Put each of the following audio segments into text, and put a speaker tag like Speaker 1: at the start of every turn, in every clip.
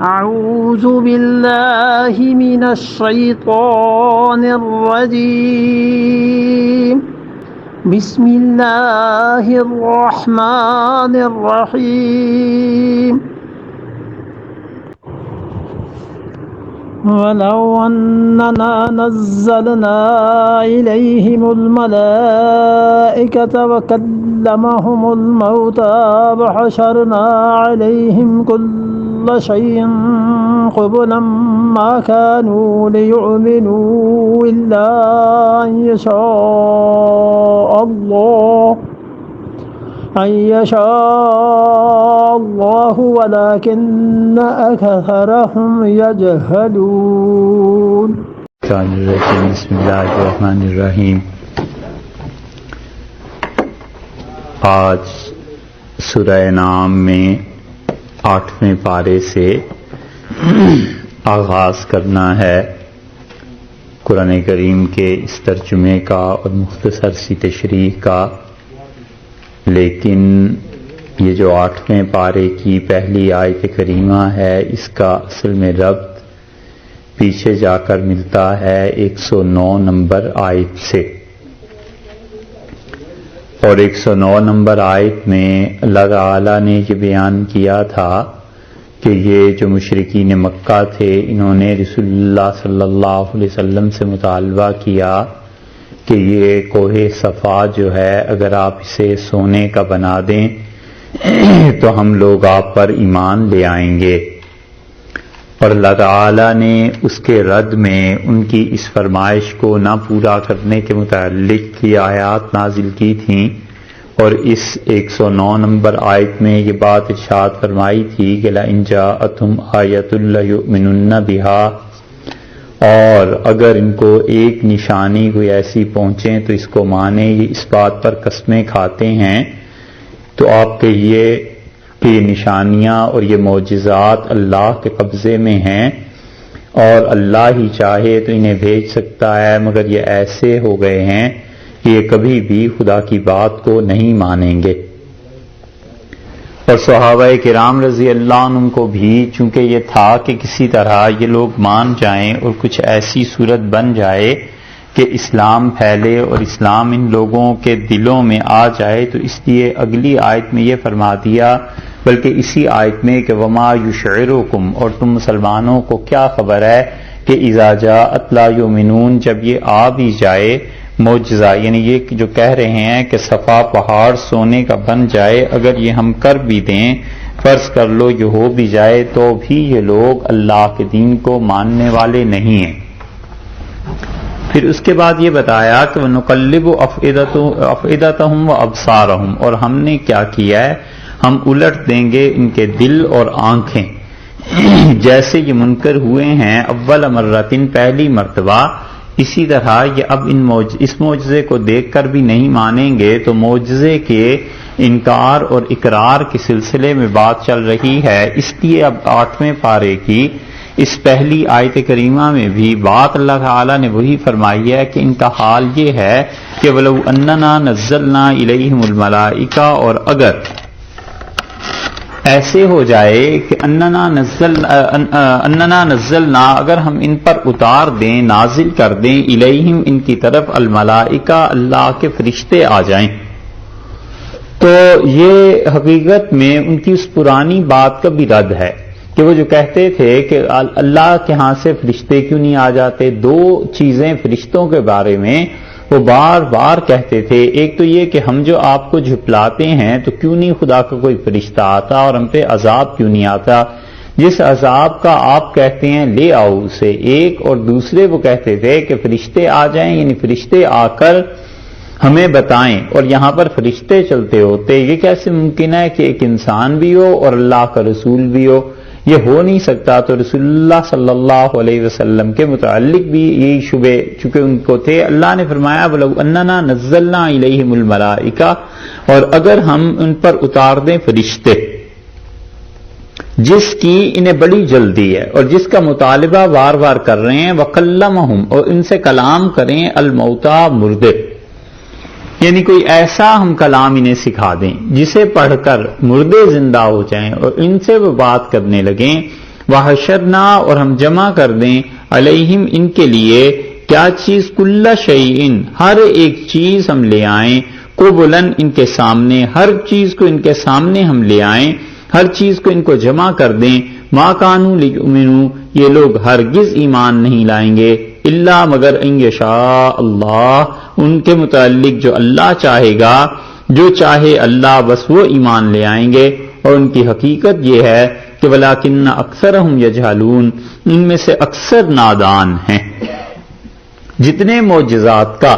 Speaker 1: أعوذ بالله من الشيطان الرجيم بسم الله الرحمن الرحيم ولو أننا نزلنا إليهم الملائكة وكلمهم الموتى وحشرنا عليهم كل شيء قبلا ما كانوا ليؤمنوا إلا أن يشاء الله ولكن أكثرهم يجهلون.
Speaker 2: بسم اللہ الرحمن الرحیم. آج سورہ انعام میں 8ویں پارے سے آغاز کرنا ہے قرآن کریم کے اس ترجمے کا اور مختصر سی تشریح کا، لیکن یہ جو 8ویں پارے کی پہلی آیت کریمہ ہے اس کا اصل میں ربط پیچھے جا کر ملتا ہے 109 نمبر آیت سے، اور 109 نمبر آیت میں اللہ تعالیٰ نے یہ بیان کیا تھا کہ یہ جو مشرکین مکہ تھے انہوں نے رسول اللہ صلی اللہ علیہ وسلم سے مطالبہ کیا کہ یہ کوہ صفا جو ہے اگر آپ اسے سونے کا بنا دیں تو ہم لوگ آپ پر ایمان لے آئیں گے، اور اللہ تعالیٰ نے اس کے رد میں ان کی اس فرمائش کو نہ پورا کرنے کے متعلق یہ آیات نازل کی تھیں، اور اس 109 نمبر آیت میں یہ بات ارشاد فرمائی تھی کہ لَإِن جَاءَتْهُمْ آیَةٌ لَّيُؤْمِنُنَّ بِهَا، اور اگر ان کو ایک نشانی کوئی ایسی پہنچے تو اس کو مانے. یہ اس بات پر قسمیں کھاتے ہیں تو آپ کہیے کہ یہ نشانیاں اور یہ معجزات اللہ کے قبضے میں ہیں، اور اللہ ہی چاہے تو انہیں بھیج سکتا ہے، مگر یہ ایسے ہو گئے ہیں کہ یہ کبھی بھی خدا کی بات کو نہیں مانیں گے. اور صحابہ کرام رضی اللہ عنہ کو بھی چونکہ یہ تھا کہ کسی طرح یہ لوگ مان جائیں اور کچھ ایسی صورت بن جائے کہ اسلام پھیلے اور اسلام ان لوگوں کے دلوں میں آ جائے، تو اس لیے اگلی آیت میں یہ فرما دیا، بلکہ اسی آیت میں کہ وما یشعرکم، اور تم مسلمانوں کو کیا خبر ہے کہ اذا جاءت لا یؤمنون، جب یہ آ بھی جائے معجزہ، یعنی یہ جو کہہ رہے ہیں کہ صفا پہاڑ سونے کا بن جائے، اگر یہ ہم کر بھی دیں، فرض کر لو یہ ہو بھی جائے، تو بھی یہ لوگ اللہ کے دین کو ماننے والے نہیں ہیں. پھر اس کے بعد یہ بتایا کہ وَنُقَلِّبُ أَفْئِدَتَهُمْ وَأَبْصَارَهُمْ، اور ہم نے کیا کیا ہے، ہم الٹ دیں گے ان کے دل اور آنکھیں، جیسے یہ منکر ہوئے ہیں اول مرتين پہلی مرتبہ، اسی طرح یہ اب اس معجزے کو دیکھ کر بھی نہیں مانیں گے، تو معجزے کے انکار اور اقرار کے سلسلے میں بات چل رہی ہے. اس لیے اب 8ویں پارے کی اس پہلی آیت کریمہ میں بھی بات اللہ تعالیٰ نے وہی فرمائی ہے کہ ان کا حال یہ ہے کہ وَلَوْ أَنَّنَا نَزَّلْنَا إِلَيْهِمُ الْمَلَائِكَةَ، اور اگر ایسے ہو جائے کہ اننا نزلنا، اگر ہم ان پر اتار دیں، نازل کر دیں، الیہم ان کی طرف، الملائکہ اللہ کے فرشتے آ جائیں، تو یہ حقیقت میں ان کی اس پرانی بات کا بھی رد ہے کہ وہ جو کہتے تھے کہ اللہ کے ہاں سے فرشتے کیوں نہیں آ جاتے. 2 چیزیں فرشتوں کے بارے میں وہ بار بار کہتے تھے، ایک تو یہ کہ ہم جو آپ کو جھپلاتے ہیں تو کیوں نہیں خدا کا کوئی فرشتہ آتا اور ہم پہ عذاب کیوں نہیں آتا، جس عذاب کا آپ کہتے ہیں لے آؤ اسے. ایک اور دوسرے وہ کہتے تھے کہ فرشتے آ جائیں، یعنی فرشتے آ کر ہمیں بتائیں، اور یہاں پر فرشتے چلتے ہوتے. یہ کیسے ممکن ہے کہ ایک انسان بھی ہو اور اللہ کا رسول بھی ہو؟ یہ ہو نہیں سکتا. تو رسول اللہ صلی اللہ علیہ وسلم کے متعلق بھی یہی شبے چونکہ ان کو تھے. اللہ نے فرمایا وَلَوْ أَنَّنَا نَزَّلْنَا إِلَيْهِمُ الْمَلَائِكَةَ، اور اگر ہم ان پر اتار دیں فرشتے، جس کی انہیں بڑی جلدی ہے اور جس کا مطالبہ بار بار کر رہے ہیں، وَكَلَّمَهُمْ، اور ان سے کلام کریں، الموتى، مردے، یعنی کوئی ایسا ہم کلام انہیں سکھا دیں جسے پڑھ کر مردے زندہ ہو جائیں اور ان سے وہ بات کرنے لگیں. وحشرنا اور ہم جمع کر دیں علیہم ان کے لیے کیا چیز کل شیئن ہر ایک چیز ہم لے آئیں قبلن ان کے سامنے ہر چیز کو ان کے سامنے ہم لے آئیں ہر چیز کو ان کو جمع کر دیں ما کانوا لیؤمنوا یہ لوگ ہرگز ایمان نہیں لائیں گے الا مگر ان یشاء اللہ ان کے متعلق جو اللہ چاہے گا جو چاہے اللہ بس وہ ایمان لے آئیں گے اور ان کی حقیقت یہ ہے کہ ولکن اکثرہم یجہلون ان میں سے اکثر نادان ہیں جتنے معجزات کا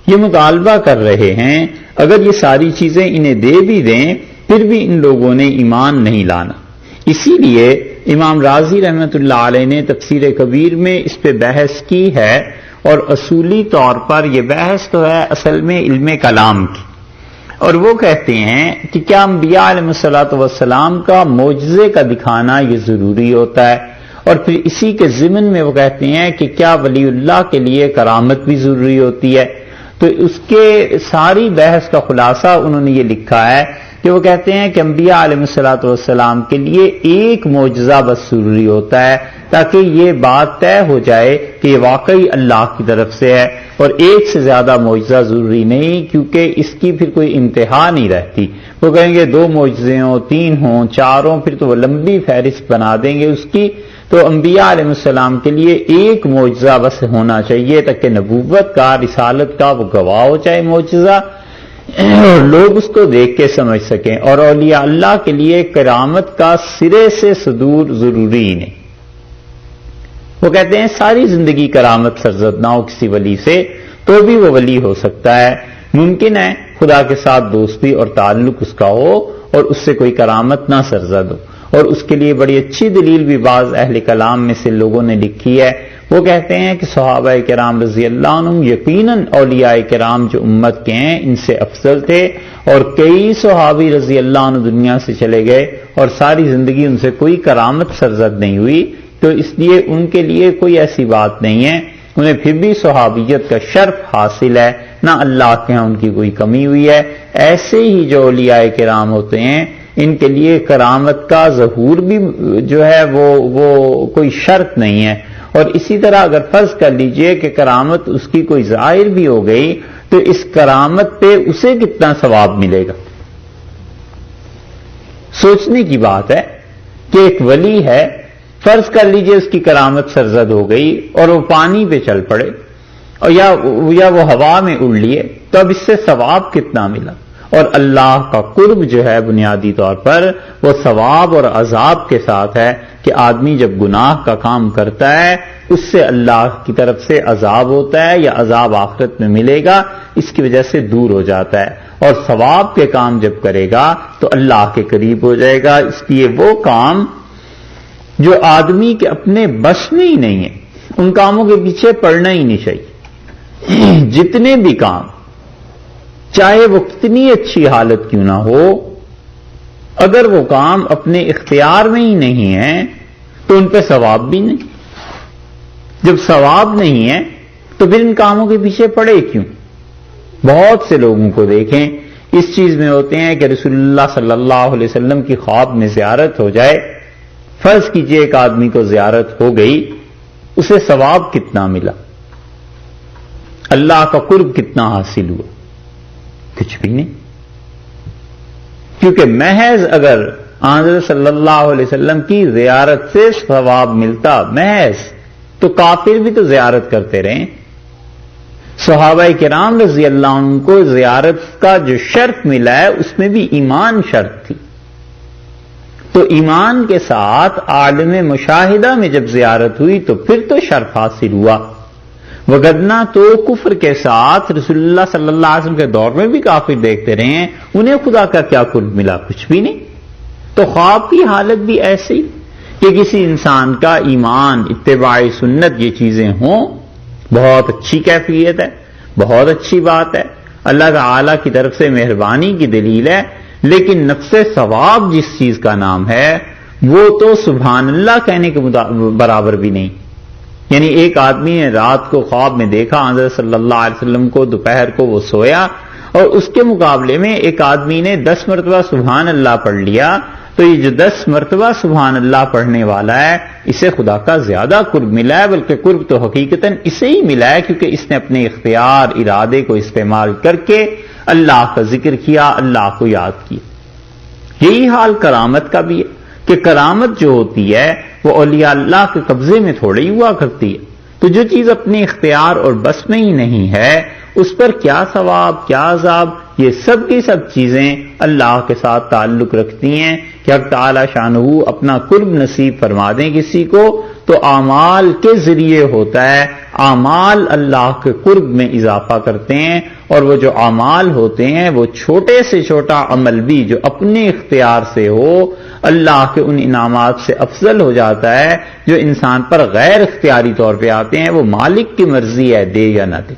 Speaker 2: یہ مطالبہ کر رہے ہیں اگر یہ ساری چیزیں انہیں دے بھی دیں پھر بھی ان لوگوں نے ایمان نہیں لانا اسی لیے امام رازی رحمۃ اللہ علیہ نے تفسیر کبیر میں اس پہ بحث کی ہے اور اصولی طور پر یہ بحث تو ہے اصل میں علم کلام کی اور وہ کہتے ہیں کہ کیا انبیاء علیہ الصلوۃ والسلام کا معجزے کا دکھانا یہ ضروری ہوتا ہے اور پھر اسی کے ضمن میں وہ کہتے ہیں کہ کیا ولی اللہ کے لیے کرامت بھی ضروری ہوتی ہے تو اس کے ساری بحث کا خلاصہ انہوں نے یہ لکھا ہے کہ وہ کہتے ہیں کہ انبیاء علیہ الصلوۃ والسلام کے لیے ایک معجزہ بس ضروری ہوتا ہے تاکہ یہ بات طے ہو جائے کہ یہ واقعی اللہ کی طرف سے ہے اور ایک سے زیادہ معجزہ ضروری نہیں کیونکہ اس کی پھر کوئی انتہا نہیں رہتی وہ کہیں گے 2 معجزے ہوں 3 ہوں 4 ہوں پھر تو وہ لمبی فہرست بنا دیں گے اس کی تو انبیاء علیہ السلام کے لیے ایک معجزہ بس ہونا چاہیے تاکہ نبوت کا رسالت کا وہ گواہ ہو چاہے معجزہ اور لوگ اس کو دیکھ کے سمجھ سکیں اور اولیاء اللہ کے لیے کرامت کا سرے سے صدور ضروری نہیں وہ کہتے ہیں ساری زندگی کرامت سرزد نہ ہو کسی ولی سے تو بھی وہ ولی ہو سکتا ہے ممکن ہے خدا کے ساتھ دوستی اور تعلق اس کا ہو اور اس سے کوئی کرامت نہ سرزد ہو اور اس کے لیے بڑی اچھی دلیل بھی بعض اہل کلام میں سے لوگوں نے لکھی ہے وہ کہتے ہیں کہ صحابہ کرام رضی اللہ عنہم یقیناً اولیاء کرام جو امت کے ہیں ان سے افضل تھے اور کئی صحابی رضی اللہ عنہ دنیا سے چلے گئے اور ساری زندگی ان سے کوئی کرامت سرزد نہیں ہوئی تو اس لیے ان کے لیے کوئی ایسی بات نہیں ہے انہیں پھر بھی صحابیت کا شرف حاصل ہے نہ اللہ کے ہاں ان کی کوئی کمی ہوئی ہے ایسے ہی جو اولیاء کرام ہوتے ہیں ان کے لیے کرامت کا ظہور بھی جو ہے وہ کوئی شرط نہیں ہے اور اسی طرح اگر فرض کر لیجئے کہ کرامت اس کی کوئی ظاہر بھی ہو گئی تو اس کرامت پہ اسے کتنا ثواب ملے گا سوچنے کی بات ہے کہ ایک ولی ہے فرض کر لیجئے اس کی کرامت سرزد ہو گئی اور وہ پانی پہ چل پڑے اور یا وہ ہوا میں اڑ لیے تو اب اس سے ثواب کتنا ملا اور اللہ کا قرب جو ہے بنیادی طور پر وہ ثواب اور عذاب کے ساتھ ہے کہ آدمی جب گناہ کا کام کرتا ہے اس سے اللہ کی طرف سے عذاب ہوتا ہے یا عذاب آخرت میں ملے گا اس کی وجہ سے دور ہو جاتا ہے اور ثواب کے کام جب کرے گا تو اللہ کے قریب ہو جائے گا اس لیے وہ کام جو آدمی کے اپنے بس میں ہی نہیں ہے ان کاموں کے پیچھے پڑنا ہی نہیں چاہیے جتنے بھی کام چاہے وہ کتنی اچھی حالت کیوں نہ ہو اگر وہ کام اپنے اختیار میں ہی نہیں ہے تو ان پہ ثواب بھی نہیں جب ثواب نہیں ہے تو پھر ان کاموں کے پیچھے پڑے کیوں بہت سے لوگوں کو دیکھیں اس چیز میں ہوتے ہیں کہ رسول اللہ صلی اللہ علیہ وسلم کی خواب میں زیارت ہو جائے فرض کیجئے ایک آدمی کو زیارت ہو گئی اسے ثواب کتنا ملا اللہ کا قرب کتنا حاصل ہوا کچھ بھی نہیں کیونکہ محض اگر حضرت صلی اللہ علیہ وسلم کی زیارت سے ثواب ملتا محض تو کافر بھی تو زیارت کرتے رہے صحابہ کرام رضی اللہ عنہ کو زیارت کا جو شرط ملا ہے اس میں بھی ایمان شرط تھی تو ایمان کے ساتھ عالم مشاہدہ میں جب زیارت ہوئی تو پھر تو شرف حاصل ہوا وگرنہ تو کفر کے ساتھ رسول اللہ صلی اللہ علیہ وسلم کے دور میں بھی کافر دیکھتے رہے ہیں انہیں خدا کا کیا قرب ملا کچھ بھی نہیں تو خواب کی حالت بھی ایسی کہ کسی انسان کا ایمان اتباع سنت یہ چیزیں ہوں بہت اچھی کیفیت ہے بہت اچھی بات ہے اللہ تعالی کی طرف سے مہربانی کی دلیل ہے لیکن نفس ثواب جس چیز کا نام ہے وہ تو سبحان اللہ کہنے کے برابر بھی نہیں یعنی ایک آدمی نے رات کو خواب میں دیکھا حضرت صلی اللہ علیہ وسلم کو دوپہر کو وہ سویا اور اس کے مقابلے میں ایک آدمی نے 10 مرتبہ سبحان اللہ پڑھ لیا تو یہ جو 10 مرتبہ سبحان اللہ پڑھنے والا ہے اسے خدا کا زیادہ قرب ملا ہے، بلکہ قرب تو حقیقتاً اسے ہی ملا ہے کیونکہ اس نے اپنے اختیار ارادے کو استعمال کر کے اللہ کا ذکر کیا، اللہ کو یاد کیا۔ یہی حال کرامت کا بھی ہے کہ کرامت جو ہوتی ہے وہ اولیاء اللہ کے قبضے میں تھوڑی ہوا کرتی ہے، تو جو چیز اپنے اختیار اور بس میں ہی نہیں ہے اس پر کیا ثواب کیا عذاب، یہ سب کی سب چیزیں اللہ کے ساتھ تعلق رکھتی ہیں کہ حق تعالی شانہ اپنا قرب نصیب فرما دیں کسی کو تو اعمال کے ذریعے ہوتا ہے، اعمال اللہ کے قرب میں اضافہ کرتے ہیں، اور وہ جو اعمال ہوتے ہیں وہ چھوٹے سے چھوٹا عمل بھی جو اپنے اختیار سے ہو اللہ کے ان انعامات سے افضل ہو جاتا ہے جو انسان پر غیر اختیاری طور پہ آتے ہیں، وہ مالک کی مرضی ہے دے یا نہ دے۔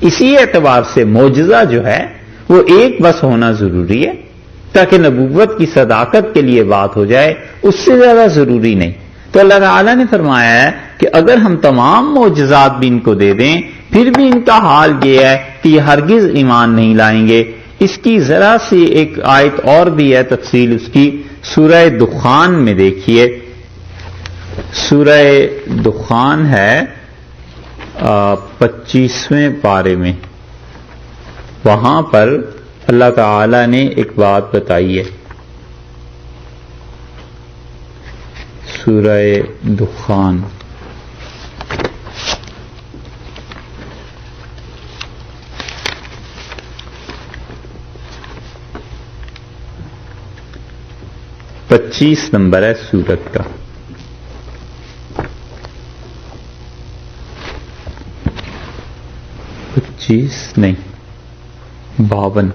Speaker 2: اسی اعتبار سے معجزہ جو ہے وہ ایک بس ہونا ضروری ہے تاکہ نبوت کی صداقت کے لیے بات ہو جائے، اس سے زیادہ ضروری نہیں۔ تو اللہ تعالیٰ نے فرمایا ہے کہ اگر ہم تمام معجزات بھی ان کو دے دیں پھر بھی ان کا حال یہ ہے کہ یہ ہرگز ایمان نہیں لائیں گے۔ اس کی ذرا سی ایک آیت اور بھی ہے تفصیل اس کی، سورہ دخان میں دیکھیے، سورہ دخان ہے 25ویں پارے میں، وہاں پر اللہ تعالی نے ایک بات بتائی ہے۔ سورہ دخان پچیس نمبر ہے سورت کا۔ نہیں 52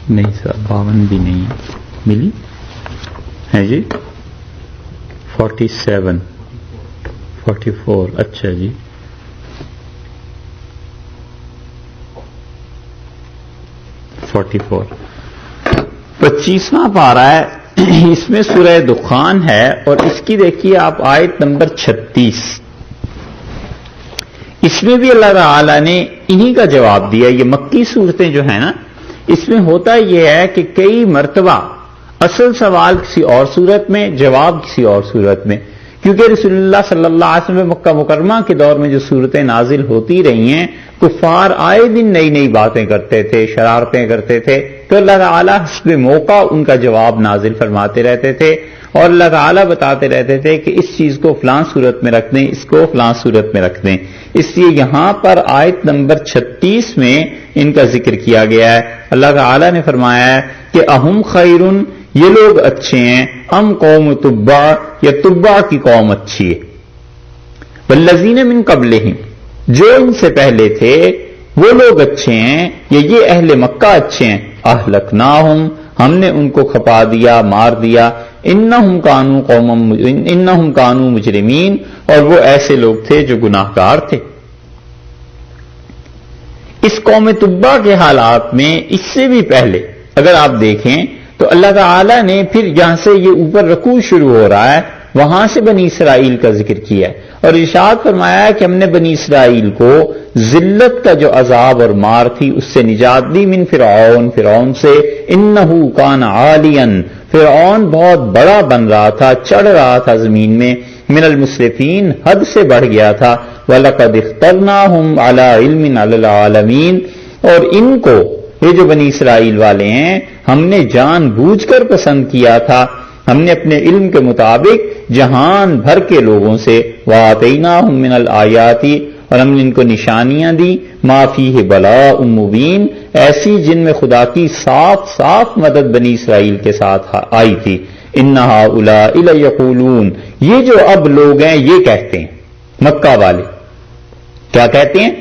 Speaker 2: نہیں سر 52 بھی نہیں ملی ہے جی، 47 44 اچھا جی 44 25واں پارہ ہے، اس میں سورہ دخان ہے اور اس کی دیکھیے آپ آیت نمبر 36، اس میں بھی اللہ تعالی نے انہی کا جواب دیا۔ یہ مکی صورتیں جو ہیں نا اس میں ہوتا یہ ہے کہ کئی مرتبہ اصل سوال کسی اور صورت میں جواب کسی اور صورت میں، کیونکہ رسول اللہ صلی اللہ علیہ وسلم مکہ مکرمہ کے دور میں جو صورتیں نازل ہوتی رہی ہیں کفار آئے دن نئی نئی باتیں کرتے تھے، شرارتیں کرتے تھے، تو اللہ تعالیٰ حسب موقع ان کا جواب نازل فرماتے رہتے تھے اور اللہ تعالیٰ بتاتے رہتے تھے کہ اس چیز کو فلاں صورت میں رکھ دیں، اس کو فلاں صورت میں رکھ دیں۔ اس لیے یہاں پر آیت نمبر 36 میں ان کا ذکر کیا گیا ہے۔ اللہ تعالیٰ نے فرمایا ہے کہ اہم خیرن، یہ لوگ اچھے ہیں، ام قوم تبع، یا تبع کی قوم اچھی ہے، والذین من قبلہم، جو ان سے پہلے تھے وہ لوگ اچھے ہیں، یا یہ اہل مکہ اچھے ہیں، اہلکناہم، ہم نے ان کو کھپا دیا مار دیا، انہم کانوا مجرمین، اور وہ ایسے لوگ تھے جو گناہ گار تھے۔ اس قوم تبع کے حالات میں اس سے بھی پہلے اگر آپ دیکھیں تو اللہ تعالی نے پھر جہاں سے یہ اوپر رکوع شروع ہو رہا ہے وہاں سے بنی اسرائیل کا ذکر کیا ہے اور ارشاد فرمایا ہے کہ ہم نے بنی اسرائیل کو ذلت کا جو عذاب اور مار تھی اس سے نجات دی، من فرعون سے، انہو کان عالیا، فرعون بہت بڑا بن رہا تھا، چڑھ رہا تھا زمین میں، من المسرفین، حد سے بڑھ گیا تھا، وَلَقَدْ اخْتَرْنَاهُمْ عَلَىٰ عِلْمٍ عَلَى الْعَالَمِينَ، اور ان کو یہ جو بنی اسرائیل والے ہیں ہم نے جان بوجھ کر پسند کیا تھا، ہم نے اپنے علم کے مطابق جہان بھر کے لوگوں سے، وَآتَيْنَاهُمْ مِنَ الْآيَاتِ، اور ہم نے ان کو نشانیاں دی، مَا فِيهِ بَلَاءٌ مُبِينٌ، ایسی جن میں خدا کی صاف صاف مدد بنی اسرائیل کے ساتھ آئی تھی۔ إِنَّ هَٰؤُلَاءِ لَيَقُولُونَ، یہ جو اب لوگ ہیں یہ کہتے ہیں، مکہ والے کیا کہتے ہیں،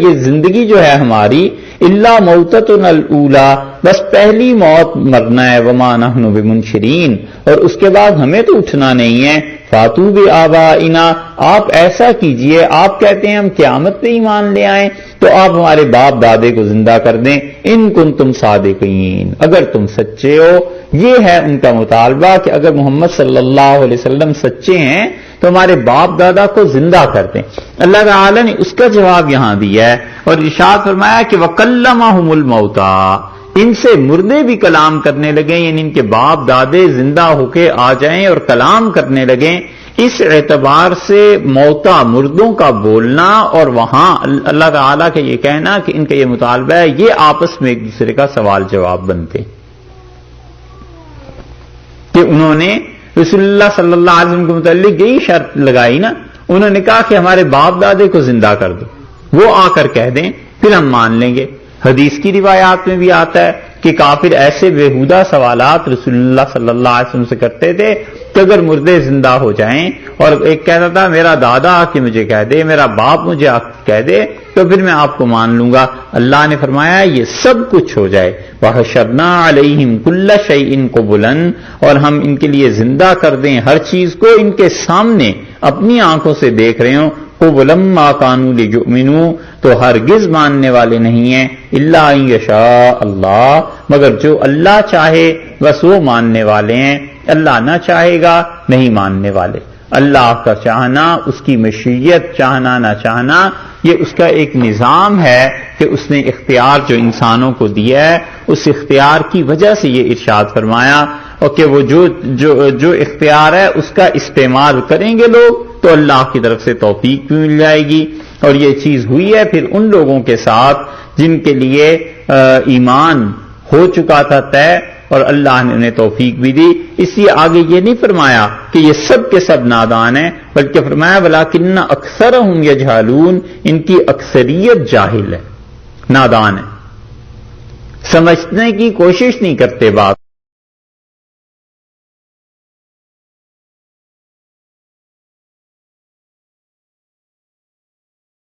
Speaker 2: یہ زندگی جو ہے ہماری الا موتتنا الاولی، بس پہلی موت مرنا ہے، وما نحن بمنشرین، اور اس کے بعد ہمیں تو اٹھنا نہیں ہے، فاتوا بآبائنا، آپ ایسا کیجئے، آپ کہتے ہیں ہم قیامت پہ ایمان لے آئیں تو آپ ہمارے باپ دادے کو زندہ کر دیں، ان کنتم صادقین، اگر تم سچے ہو۔ یہ ہے ان کا مطالبہ کہ اگر محمد صلی اللہ علیہ وسلم سچے ہیں تو ہمارے باپ دادا کو زندہ کر دیں۔ اللہ تعالی نے اس کا جواب یہاں دیا ہے اور ارشاد فرمایا کہ وَكَلَّمَهُمُ الْمَوْتَى، ان سے مردے بھی کلام کرنے لگے، یعنی ان کے باپ دادے زندہ ہو کے آ جائیں اور کلام کرنے لگیں۔ اس اعتبار سے موتا مردوں کا بولنا اور وہاں اللہ تعالیٰ کا یہ کہنا کہ ان کا یہ مطالبہ ہے، یہ آپس میں ایک دوسرے کا سوال جواب بنتے کہ انہوں نے رسول اللہ صلی اللہ علیہ وسلم کے متعلق یہی شرط لگائی نا، انہوں نے کہا کہ ہمارے باپ دادے کو زندہ کر دو، وہ آ کر کہہ دیں پھر ہم مان لیں گے۔ حدیث کی روایات میں بھی آتا ہے کہ کافر ایسے بےہودہ سوالات رسول اللہ صلی اللہ علیہ وسلم سے کرتے تھے کہ اگر مردے زندہ ہو جائیں اور ایک کہتا تھا میرا دادا آ کے مجھے کہہ دے، میرا باپ مجھے آ کے کہہ دے تو پھر میں آپ کو مان لوں گا۔ اللہ نے فرمایا یہ سب کچھ ہو جائے، وَحَشَرْنَا عَلَيْهِمْ كُلَّ شَيْءٍ قُبُلًا، اور ہم ان کے لیے زندہ کر دیں ہر چیز کو ان کے سامنے اپنی آنکھوں سے دیکھ رہے ہوں، قُبُلًا مَا كَانُوا لِيُؤْمِنُوا، تو ہرگز ماننے والے نہیں ہیں، إِلَّا أَن يَشَاءَ اللَّهُ، مگر جو اللہ چاہے بس وہ ماننے والے ہیں، اللہ نہ چاہے گا نہیں ماننے والے۔ اللہ کا چاہنا، اس کی مشیت، چاہنا نہ چاہنا، یہ اس کا ایک نظام ہے کہ اس نے اختیار جو انسانوں کو دیا ہے، اس اختیار کی وجہ سے یہ ارشاد فرمایا، اور کہ وہ جو اختیار ہے اس کا استعمال کریں گے لوگ تو اللہ کی طرف سے توفیق بھی مل جائے گی۔ اور یہ چیز ہوئی ہے پھر ان لوگوں کے ساتھ جن کے لیے ایمان ہو چکا تھا طے، اور اللہ نے انہیں توفیق بھی دی۔ اس لیے آگے یہ نہیں فرمایا کہ یہ سب کے سب نادان ہیں، بلکہ فرمایا وَلَٰكِنَّ أَكْثَرَهُمْ يَجْهَلُونَ، ان کی اکثریت جاہل ہے، نادان ہے، سمجھنے کی کوشش نہیں کرتے بات۔